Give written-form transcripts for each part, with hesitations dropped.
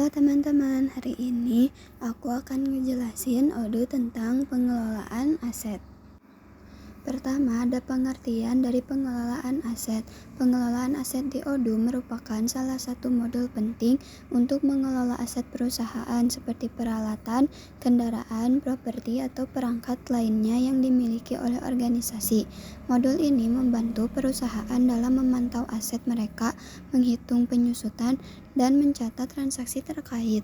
Halo teman-teman, hari ini aku akan ngejelasin Odoo tentang pengelolaan aset. Pertama, ada pengertian dari pengelolaan aset. Pengelolaan aset di Odoo merupakan salah satu modul penting untuk mengelola aset perusahaan seperti peralatan, kendaraan, properti, atau perangkat lainnya yang dimiliki oleh organisasi. Modul ini membantu perusahaan dalam memantau aset mereka, menghitung penyusutan, dan mencatat transaksi terkait.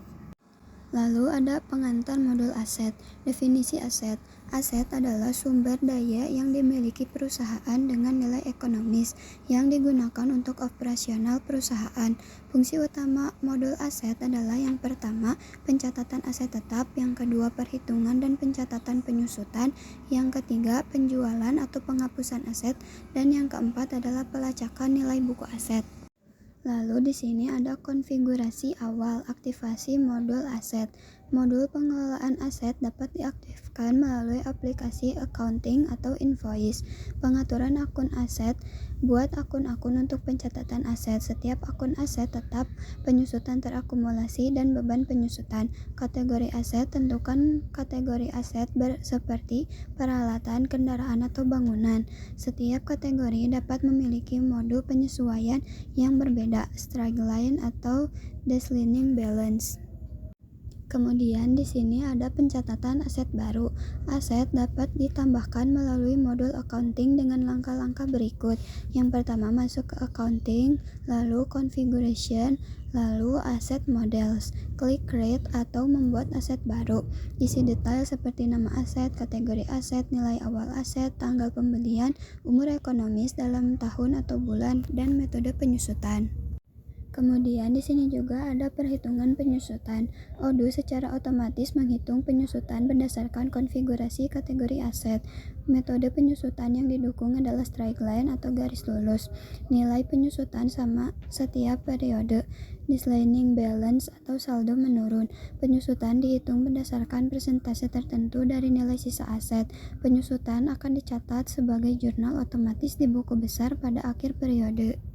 Lalu ada pengantar modul aset. Definisi aset. Aset adalah sumber daya yang dimiliki perusahaan dengan nilai ekonomis yang digunakan untuk operasional perusahaan. Fungsi utama modul aset adalah yang pertama, pencatatan aset tetap, yang kedua, perhitungan dan pencatatan penyusutan, yang ketiga, penjualan atau penghapusan aset, dan yang keempat adalah pelacakan nilai buku aset. Lalu di sini ada konfigurasi awal, aktivasi modul aset. Modul pengelolaan aset dapat diaktifkan melalui aplikasi accounting atau invoice. Pengaturan akun aset. Buat akun-akun untuk pencatatan aset. Setiap akun aset tetap, penyusutan terakumulasi, dan beban penyusutan. Kategori aset. Tentukan kategori aset seperti peralatan, kendaraan, atau bangunan. Setiap kategori dapat memiliki mode penyesuaian yang berbeda, straight line atau declining balance. Kemudian di sini ada pencatatan aset baru. Aset dapat ditambahkan melalui modul accounting dengan langkah-langkah berikut. Yang pertama, masuk ke accounting, lalu configuration, lalu asset models. Klik create atau membuat aset baru. Isi detail seperti nama aset, kategori aset, nilai awal aset, tanggal pembelian, umur ekonomis dalam tahun atau bulan, dan metode penyusutan. Kemudian di sini juga ada perhitungan penyusutan. Odoo secara otomatis menghitung penyusutan berdasarkan konfigurasi kategori aset. Metode penyusutan yang didukung adalah straight line atau garis lurus. Nilai penyusutan sama setiap periode. Declining balance atau saldo menurun. Penyusutan dihitung berdasarkan persentase tertentu dari nilai sisa aset. Penyusutan akan dicatat sebagai jurnal otomatis di buku besar pada akhir periode.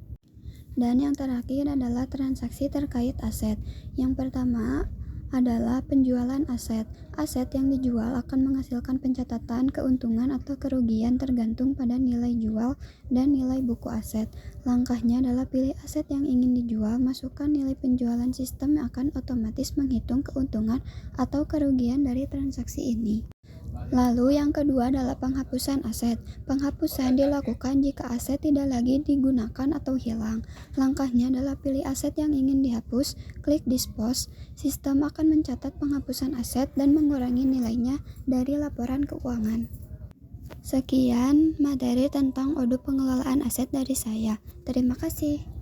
Dan yang terakhir adalah transaksi terkait aset. Yang pertama adalah penjualan aset. Aset yang dijual akan menghasilkan pencatatan keuntungan atau kerugian tergantung pada nilai jual dan nilai buku aset. Langkahnya adalah pilih aset yang ingin dijual, masukkan nilai penjualan, sistem akan otomatis menghitung keuntungan atau kerugian dari transaksi ini. Lalu yang kedua adalah penghapusan aset. Penghapusan dilakukan jika aset tidak lagi digunakan atau hilang. Langkahnya adalah pilih aset yang ingin dihapus, klik dispose. Sistem akan mencatat penghapusan aset dan mengurangi nilainya dari laporan keuangan. Sekian materi tentang Odoo pengelolaan aset dari saya. Terima kasih.